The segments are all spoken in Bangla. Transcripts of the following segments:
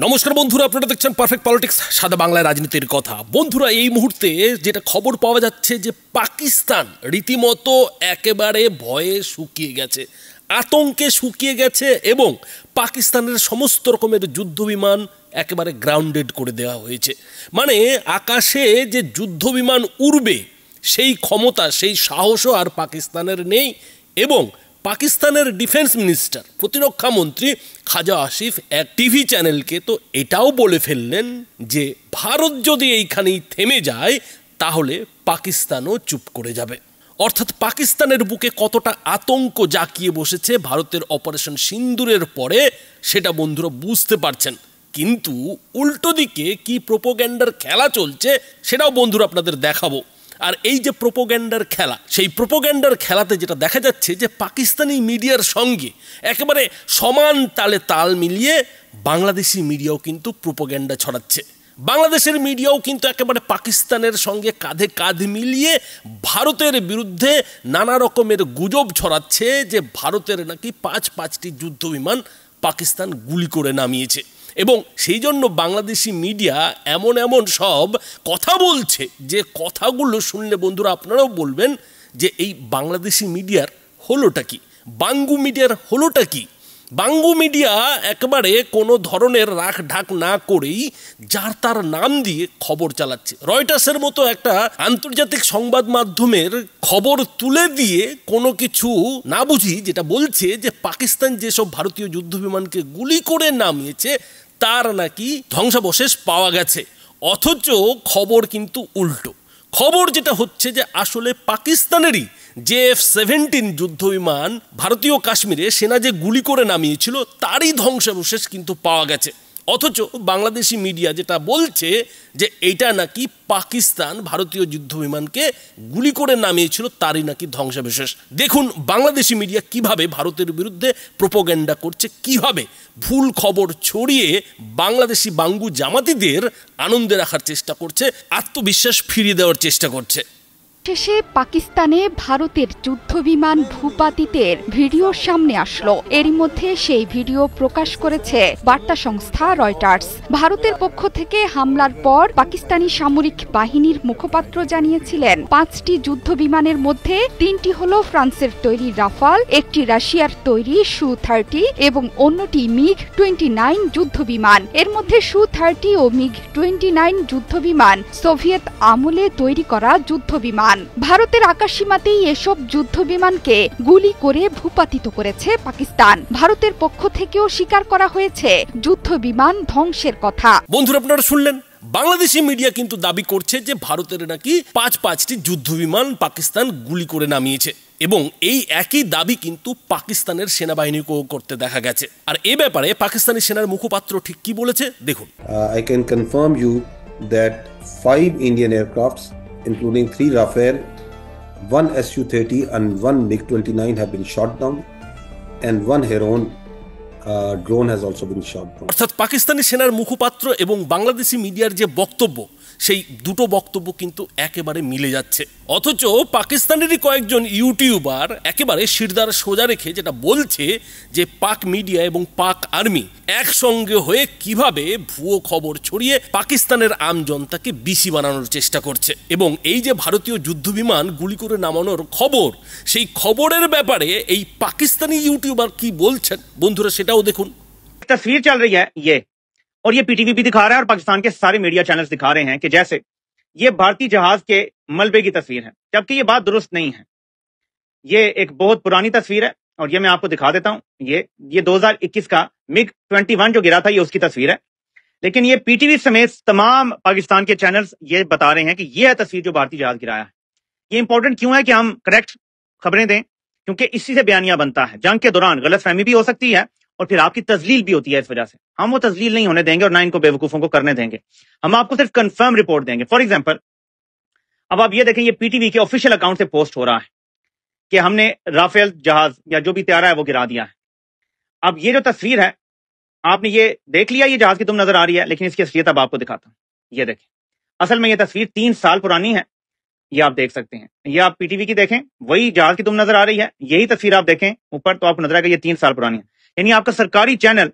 নমস্কার বন্ধুরা, আপনারা দেখছেন পারফেক্ট পলিটিক্স, সাদা বাংলায় রাজনীতির কথা। বন্ধুরা, এই মুহূর্তে যেটা খবর পাওয়া যাচ্ছে যে পাকিস্তান রীতিমতো একেবারে ভয়ে শুকিয়ে গেছে, আতঙ্কে শুকিয়ে গেছে এবং পাকিস্তানের সমস্ত রকমের যুদ্ধ বিমান একেবারে গ্রাউন্ডেড করে দেওয়া হয়েছে। মানে আকাশে যে যুদ্ধ বিমান উড়বে সেই ক্ষমতা, সেই সাহসও আর পাকিস্তানের নেই। এবং পাকিস্তানের ডিফেন্স মিনিস্টার, প্রতিরক্ষা মন্ত্রী খাজা আসিফ এক টিভি চ্যানেলকে তো এটাও বলে ফেললেন যে ভারত যদি এইখানেই থেমে যায় তাহলে পাকিস্তানও চুপ করে যাবে। অর্থাৎ পাকিস্তানের বুকে কতটা আতঙ্ক জাকিয়ে বসেছে ভারতের অপারেশন সিন্দুরের পরে সেটা বন্ধুরা বুঝতে পারছেন। কিন্তু উল্টো দিকে কি প্রোপাগান্ডার খেলা চলছে সেটাও বন্ধুরা আপনাদের দেখাবো। আর এই যে প্রোপাগান্ডার খেলা, সেই প্রোপাগান্ডার খেলাতে যেটা দেখা যাচ্ছে যে পাকিস্তানি মিডিয়ার সঙ্গে একেবারে সমান তালে তাল মিলিয়ে বাংলাদেশি মিডিয়াও কিন্তু প্রোপাগান্ডা ছড়াচ্ছে। বাংলাদেশের মিডিয়াও কিন্তু একেবারে পাকিস্তানের সঙ্গে কাঁধে কাঁধ মিলিয়ে ভারতের বিরুদ্ধে নানা রকমের গুজব ছড়াচ্ছে যে ভারতের নাকি পাঁচটি যুদ্ধ বিমান পাকিস্তান গুলি করে নামিয়েছে। এবং সেই জন্য বাংলাদেশি মিডিয়া এমন এমন সব কথা বলছে যে কথাগুলো শুনলে বন্ধুরা আপনারাও বলবেন যে এই বাংলাদেশি মিডিয়ার হলোটা কি, বাঙ্গু মিডিয়ার হলোটা কি। বাঙ্গু মিডিয়া একেবারে কোনো ধরনের রাখ ঢাক না করেই যার তার নাম দিয়ে খবর চালাচ্ছে। রয়টার্সের মতো একটা আন্তর্জাতিক সংবাদ মাধ্যমের খবর তুলে দিয়ে কোনো কিছু না বুঝি যেটা বলছে যে পাকিস্তান যেসব ভারতীয় যুদ্ধ বিমানকে গুলি করে নামিয়েছে তার নাকি ধ্বংসাবশেষ পাওয়া গেছে, অথচ খবর কিন্তু উল্টো। খবর যেটা হচ্ছে যে আসলে পাকিস্তানেরই JF-17 যুদ্ধ বিমান ভারতীয় কাশ্মীরে সেনা যে গুলি করে নামিয়েছিল তারই ধ্বংসাবশেষ কিন্তু পাওয়া গেছে। অথচ বাংলাদেশি মিডিয়া যেটা বলছে যে এইটা নাকি পাকিস্তান ভারতীয় যুদ্ধ বিমানকে গুলি করে নামিয়েছিল তারই নাকি ধ্বংসাবশেষ। দেখুন বাংলাদেশি মিডিয়া কিভাবে ভারতের বিরুদ্ধে প্রোপাগান্ডা করছে, কিভাবে ভুল খবর ছড়িয়ে বাংলাদেশি বাঙ্গু জামাতিদের আনন্দে রাখার চেষ্টা করছে, আত্মবিশ্বাস ফিরিয়ে দেওয়ার চেষ্টা করছে। শেষে পাকিস্তানে ভারতের যুদ্ধবিমান ভূপাতিতের ভিডিও সামনে আসলো। এরই মধ্যে সেই ভিডিও প্রকাশ করেছে বার্তা সংস্থা রয়টার্স। ভারতের পক্ষ থেকে হামলার পর পাকিস্তানি সামরিক বাহিনীর মুখপাত্র জানিয়েছিলেন 5টি যুদ্ধ বিমানের মধ্যে 3টি হলো ফ্রান্সের তৈরি রাফাল, একটি রাশিয়ার তৈরি Su-30 এবং অন্যটি MiG-29 যুদ্ধ বিমান। এর মধ্যে Su-30 ও MiG-29 যুদ্ধ বিমান সোভিয়েত আমলে তৈরি করা যুদ্ধ বিমান। ভারতের আকাশসীমাতেই এসব যুদ্ধ বিমানকে গুলি করে ভূপাতিত করেছে পাকিস্তান। ভারতের পক্ষ থেকেও স্বীকার করা হয়েছে যুদ্ধ বিমান ধ্বংসের কথা। বন্ধুরা আপনারা শুনলেন, বাংলাদেশি মিডিয়া কিন্তু দাবি করছে যে ভারতের নাকি পাঁচটি যুদ্ধ বিমান পাকিস্তান গুলি করে নামিয়েছে এবং এই একই দাবি কিন্তু পাকিস্তানের সেনাবাহিনীকেও করতে দেখা গেছে। আর এ ব্যাপারে পাকিস্তানি সেনার মুখপাত্র ঠিক কি বলেছে দেখুন। I can confirm you that 5 Indian aircrafts including 3 Rafale, 1 Su-30 and 1 MiG-29 have been shot down and 1 Heron drone has also been shot down. অর্থাৎ পাকিস্তানি সেনার মুখপাত্র এবং বাংলাদেশি মিডিয়ার যে বক্তব্য সেই দুটো বক্তব্য কিন্তু একেবারে মিলে যাচ্ছে। অথচ পাকিস্তানেরই কয়েকজন ইউটিউবার একেবারে শিরদার সোজা রেখে যেটা বলছে যে পাক মিডিয়া এবং পাক আর্মি একসঙ্গে হয়ে কিভাবে ভুয়ো খবর ছড়িয়ে পাকিস্তানের আমজনতাকে বিসি বানানোর চেষ্টা করছে। এবং এই যে ভারতীয় যুদ্ধ বিমান গুলি করে নামানোর খবর, সেই খবরের ব্যাপারে এই পাকিস্তানি ইউটিউবার কি বলছেন বন্ধুরা সেটাও দেখুন। तस्वीर चल रही है ये, और ये पीटीवी भी दिखा रहा है और पाकिस्तान के सारे मीडिया चैनल्स दिखा रहे हैं कि जैसे ये भारतीय जहाज के मलबे की तस्वीर है, जबकि ये बात दुरुस्त नहीं है। ये एक बहुत पुरानी तस्वीर है और ये मैं आपको दिखा देता हूं। ये 2021 का MiG-21 जो गिरा था ये उसकी तस्वीर है, लेकिन ये पीटीवी समेत तमाम पाकिस्तान के चैनल्स ये बता रहे हैं कि ये है तस्वीर जो भारतीय जहाज गिराया है। ये इंपॉर्टेंट क्यों है कि हम करेक्ट खबरें दें, क्योंकि इसी से बयानिया बनता है। जंग के दौरान गलतफहमी भी हो सकती है और फिर आपकी तजलील भी होती है। इस वजह से हम वो तजलील नहीं होने देंगे और ना इनको बेवकूफों को करने देंगे। हम आपको सिर्फ कंफर्म रिपोर्ट देंगे। फॉर एग्जांपल, अब आप ये देखें, ये पीटीवी के ऑफिशियल अकाउंट से पोस्ट हो रहा है कि हमने राफेल जहाज या जो भी तैयारा है वो गिरा दिया है। अब ये जो तस्वीर है आपने ये देख लिया, ये जहाज की तुम नजर आ रही है, लेकिन इसकी असलियत अब आपको दिखाता हूं। ये देखें, असल में ये तस्वीर 3 साल पुरानी है, ये आप देख सकते हैं। ये आप पीटीवी की देखें, वही जहाज की तुम नजर आ रही है, यही तस्वीर आप देखें ऊपर तो आपको नजर आएगा ये 3 साल पुरानी है। यानी आपका सरकारी चैनल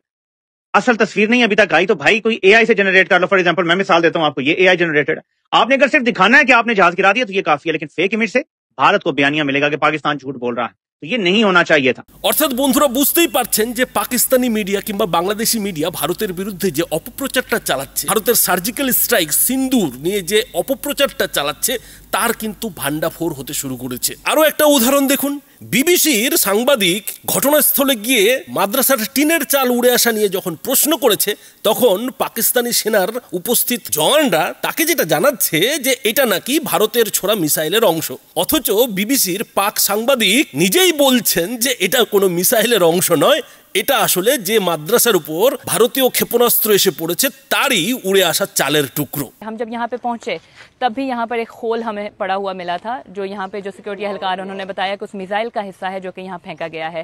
असल तस्वीर नहीं अभी तक आई, तो भाई कोई एआई से जनरेट कर लो। फॉर एग्जांपल मैं मिसाल देता हूं आपको, ये एआई जनरेटेड है। आपने अगर सिर्फ दिखाना है कि आपने जहाज गिरा दिया तो ये काफी है, लेकिन फेक इमेज से भारत को बयानिया मिलेगा कि पाकिस्तान झूठ बोल रहा है, तो ये नहीं होना चाहिए था। অর্থাৎ বন্ধুরা বুঝতেই পারছেন যে পাকিস্তানি মিডিয়া কিংবা বাংলাদেশি মিডিয়া ভারতের বিরুদ্ধে যে অপপ্রচারটা চালাচ্ছে, ভারতের সার্জিক্যাল স্ট্রাইক সিন্দুর নিয়ে যে অপপ্রচারটা চালাচ্ছে, তার কিন্তু ভান্ডাফোড় হতে শুরু করেছে। আরও একটা উদাহরণ দেখুন, বিবিসির সাংবাদিক ঘটনাস্থলে গিয়ে মাদ্রাসার টিনের চাল উড়ে আসা নিয়ে যখন প্রশ্ন করেছে, তখন পাকিস্তানি সেনার উপস্থিত জওয়ানরা তাকে যেটা জানাচ্ছে যে এটা নাকি ভারতের ছোড়া মিসাইলের অংশ। অথচ বিবিসির পাক সাংবাদিক নিজেই বলছেন যে এটা কোনো মিসাইলের অংশ নয়, এটা আসলে যে মাদ্রাসার উপর ভারতীয় ক্ষেপণাস্ত্র এসে পড়েছে তারই উড়ে আসা চালের টুকরো। हम जब यहाँ पे पहुंचे तब भी यहाँ पर एक खोल हमें पड़ा हुआ मिला था, जो यहाँ पे जो सिक्योरिटी एहलकार उन्होंने बताया कि उस मिसाइल का हिस्सा है जो कि यहाँ फेंका गया है।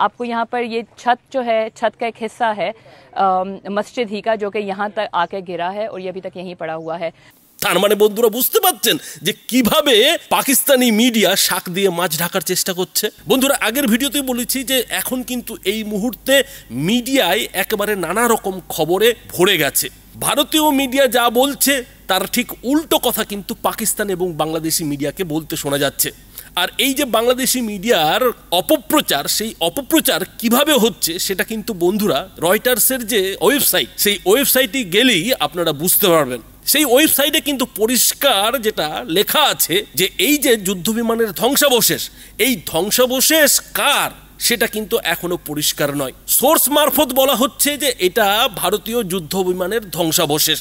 आपको यहाँ पर ये छत जो है, छत का एक हिस्सा है मस्जिद ही का, जो कि यहाँ तक आके गिरा है और ये अभी तक यहीं पड़ा हुआ है। তার মানে বন্ধুরা বুঝতে পারছেন যে কিভাবে পাকিস্তানি মিডিয়া শাক দিয়ে মাছ ঢাকার চেষ্টা করছে। বন্ধুরা আগের ভিডিওতেই বলেছি যে এখন কিন্তু এই মুহূর্তে মিডিয়ায় একেবারে নানা রকম খবরে ভরে গেছে। ভারতীয় মিডিয়া যা বলছে তার ঠিক উল্টো কথা কিন্তু পাকিস্তান এবং বাংলাদেশি মিডিয়াকে বলতে শোনা যাচ্ছে। আর এই যে বাংলাদেশি মিডিয়ার অপপ্রচার, সেই অপপ্রচার কিভাবে হচ্ছে সেটা কিন্তু বন্ধুরা রয়টার্সের যে ওয়েবসাইট, সেই ওয়েবসাইটে গেলেই আপনারা বুঝতে পারবেন। সেই ওয়েবসাইটে কিন্তু পরিষ্কার যেটা লেখা আছে যে এই যে যুদ্ধবিমানের ধ্বংসাবশেষ, এই ধ্বংসাবশেষ কার সেটা কিন্তু এখনো পরিষ্কার নয়। সোর্স মারফত বলা হচ্ছে যে এটা ভারতীয় যুদ্ধবিমানের ধ্বংসাবশেষ,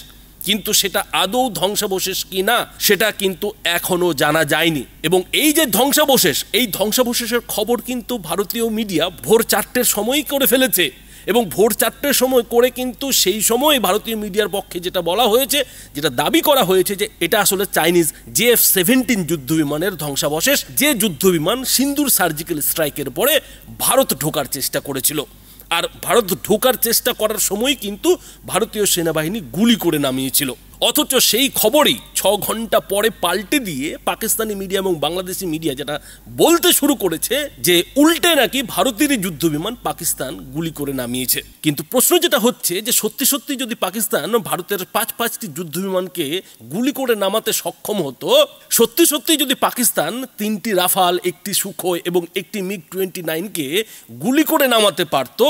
কিন্তু সেটা আদৌ ধ্বংসাবশেষ কি না সেটা কিন্তু এখনো জানা যায়নি। এবং এই যে ধ্বংসাবশেষ, এই ধ্বংসাবশেষের খবর কিন্তু ভারতীয় মিডিয়া ভোর 4টের সময়ই করে ফেলেছে। এবং ভোর 4টের সময় করে কিন্তু সেই সময় ভারতীয় মিডিয়ার পক্ষে যেটা বলা হয়েছে, যেটা দাবি করা হয়েছে যে এটা আসলে চাইনিজ JF-17 যুদ্ধবিমানের ধ্বংসাবশেষ, যে যুদ্ধবিমান সিন্দুর সার্জিক্যাল স্ট্রাইকের পরে ভারত ঢোকার চেষ্টা করেছিল। আর ভারত ঢোকার চেষ্টা করার সময় কিন্তু ভারতীয় সেনাবাহিনী গুলি করে নামিয়েছিল। অথচ সেই খবরই 6 ঘন্টা পরে পাল্টে দিয়ে পাকিস্তানি মিডিয়া এবং বাংলাদেশি মিডিয়া যেটা বলতে শুরু করেছে যে উল্টে নাকি ভারতেরই যুদ্ধবিমান পাকিস্তান গুলি করে নামিয়েছে। কিন্তু প্রশ্ন যেটা হচ্ছে যে সত্যি সত্যি যদি পাকিস্তান ভারতের 5টি যুদ্ধবিমানকে গুলি করে নামাতে সক্ষম হতো, সত্যি সত্যি যদি পাকিস্তান 3টি রাফাল, 1টি সুখোই এবং 1টি MiG-29কে গুলি করে নামাতে পারত,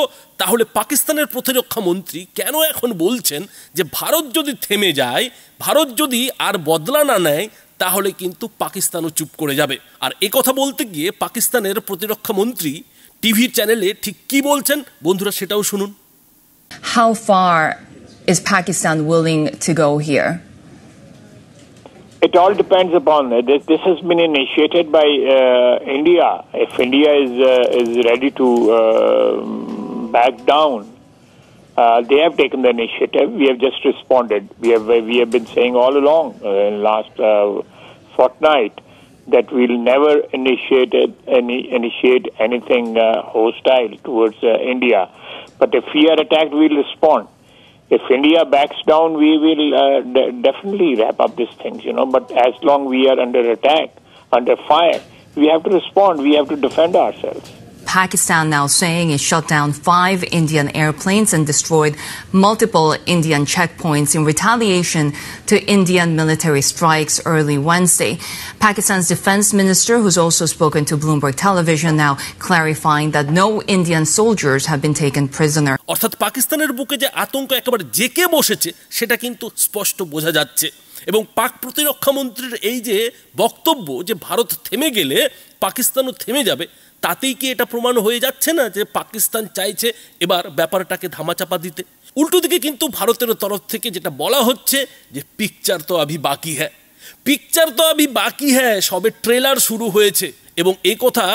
তাহলে পাকিস্তানের প্রতিরক্ষা মন্ত্রী কেন এখন বলছেন যে ভারত যদি থেমে যায়, ভারত যদি আর বদলা না নেয়, তাহলে কিন্তু পাকিস্তানও চুপ করে যাবে। আর এই কথা বলতে গিয়ে পাকিস্তানের প্রতিরক্ষা মন্ত্রী টিভি চ্যানেলে ঠিক কি বলছেন বন্ধুরা সেটাও শুনুন। How far is Pakistan willing to go here? It all depends upon this has been initiated by India. If India is ready to back down, they have taken the initiative. We have just responded. We have been saying all along in last fortnight that we'll never initiate anything hostile towards India. But if we are attacked, we'll respond. If India backs down, we will definitely wrap up these things, But as long we are under attack, under fire, we have to respond. We have to defend ourselves. Pakistan now saying it shot down 5 Indian airplanes and destroyed multiple Indian checkpoints in retaliation to Indian military strikes early Wednesday. Pakistan's defense minister, who's also spoken to Bloomberg Television, now clarifying that no Indian soldiers have been taken prisoner. অর্থাৎ পাকিস্তানের বুকে যে আতঙ্ক একেবারে জেকে বসেছে সেটা কিন্তু স্পষ্ট বোঝা যাচ্ছে। এবং পাক প্রতিরক্ষা মন্ত্রীর এই যে বক্তব্য যে ভারত থেমে গেলে পাকিস্তানও থেমে যাবে, তাতেই কি এটা প্রমাণ হয়ে যাচ্ছে না যে পাকিস্তান চাইছে এবার ব্যাপারটাকে ধামাচাপা দিতে? উল্টো দিকে কিন্তু ভারতের তরফ থেকে যেটা বলা হচ্ছে যে পিকচার তো আভি বাকি হ্যায়, পিকচার তো আভি বাকি হ্যায়, সবে ট্রেলার শুরু হয়েছে। এবং এই কথা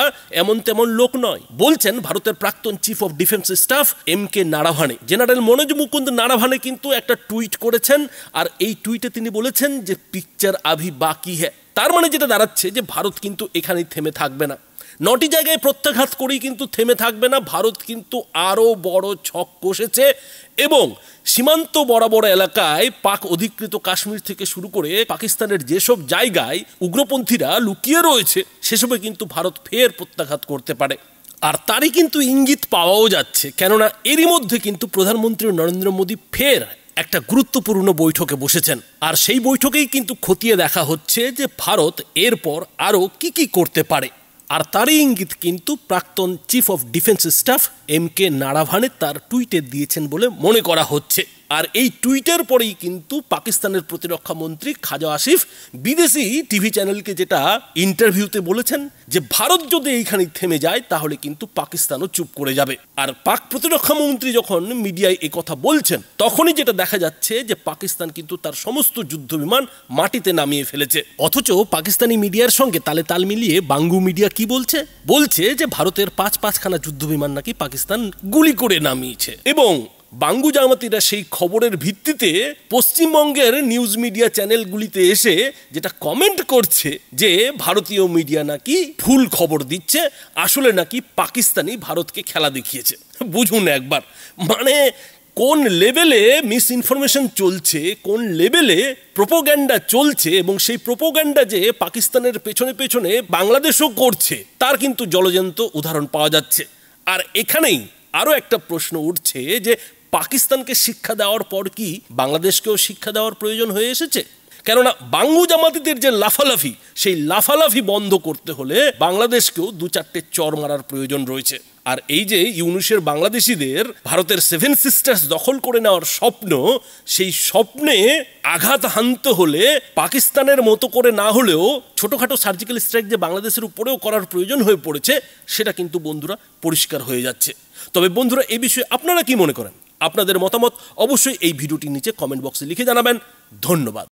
এমন তেমন লোক নয়, বলছেন ভারতের প্রাক্তন chief of defence staff MK Naravane. General Manoj Mukund Naravane কিন্তু একটা টুইট করেছেন, আর এই টুইটে তিনি বলেছেন যে পিকচার আভি বাকি হ্যায়। তার মানে যেটা দাঁড়াচ্ছে যে ভারত কিন্তু এখানেই থেমে থাকবে না, 9টি জায়গায় প্রত্যাঘাত করেই কিন্তু থেমে থাকবে না। ভারত কিন্তু আরও বড় ছক কষেছে এবং সীমান্ত বরাবর এলাকায় পাক অধিকৃত কাশ্মীর থেকে শুরু করে পাকিস্তানের যেসব জায়গায় উগ্রপন্থীরা লুকিয়ে রয়েছে সেসবে কিন্তু ভারত ফের প্রত্যাঘাত করতে পারে। আর তারই কিন্তু ইঙ্গিত পাওয়াও যাচ্ছে, কেননা এরই মধ্যে কিন্তু প্রধানমন্ত্রী নরেন্দ্র মোদী ফের একটা গুরুত্বপূর্ণ বৈঠকে বসেছেন। আর সেই বৈঠকেই কিন্তু খতিয়ে দেখা হচ্ছে যে ভারত এরপর আরও কি করতে পারে। আর তারই ইঙ্গিত কিন্তু প্রাক্তন chief of defence staff MK Naravane তার টুইটে দিয়েছেন বলে মনে করা হচ্ছে। আর এই টুইটের পরেই কিন্তু পাকিস্তানের প্রতিরক্ষা মন্ত্রী খাজা আসিফ বিদেশি টিভি চ্যানেলকে যেটা ইন্টারভিউতে বলেছেন যে ভারত যদি এইখানে থেমে যায় তাহলে কিন্তু পাকিস্তানও চুপ করে যাবে। আর পাক প্রতিরক্ষা মন্ত্রী যখন মিডিয়ায় এই কথা বলছেন তখনই যেটা দেখা যাচ্ছে যে পাকিস্তান কিন্তু তার সমস্ত যুদ্ধবিমান মাটিতে নামিয়ে ফেলেছে। অথচ পাকিস্তানি মিডিয়ার সঙ্গে তালে তাল মিলিয়ে বাঙ্গু মিডিয়া কি বলছে যে ভারতের 5খানা যুদ্ধবিমান নাকি পাকিস্তান গুলি করে নামিয়েছে। এবং বাঙ্গু জামাতিরা সেই খবরের ভিত্তিতে পশ্চিমবঙ্গের নিউজ মিডিয়া চ্যানেলগুলিতে এসে যেটা কমেন্ট করছে যে ভারতীয় মিডিয়া নাকি ভুল খবর দিচ্ছে, আসলে নাকি পাকিস্তানি ভারতকে খেলা দেখিয়েছে। বুঝুন একবার, মানে কোন লেভেলে মিস ইনফরমেশন চলছে, কোন লেভেলে প্রোপাগান্ডা চলছে, এবং সেই প্রোপাগান্ডা যে পাকিস্তানের পেছনে বাংলাদেশও করছে তার কিন্তু জলজ্যান্ত উদাহরণ পাওয়া যাচ্ছে। আর এখানেই আরও একটা প্রশ্ন উঠছে যে পাকিস্তানকে শিক্ষা দেওয়ার পর কি বাংলাদেশকেও শিক্ষা দেওয়ার প্রয়োজন হয়ে এসেছে? কেননা বাঙ্গু জামাতিদের যে লাফালাফি, সেই লাফালাফি বন্ধ করতে হলে বাংলাদেশকেও 2-4টে চর মারার প্রয়োজন রয়েছে। আর এই যে ইউনুসের বাংলাদেশিদের ভারতের 7 সিস্টার্স দখল করে নেওয়ার স্বপ্ন, সেই স্বপ্নে আঘাত হানতে হলে পাকিস্তানের মতো করে না হলেও ছোটোখাটো সার্জিক্যাল স্ট্রাইক যে বাংলাদেশের উপরেও করার প্রয়োজন হয়ে পড়েছে সেটা কিন্তু বন্ধুরা পরিষ্কার হয়ে যাচ্ছে। তবে বন্ধুরা এই বিষয়ে আপনারা কি মনে করেন? আপনাদের মতামত অবশ্যই এই ভিডিওটির নিচে কমেন্ট বক্সে লিখে জানাবেন। ধন্যবাদ।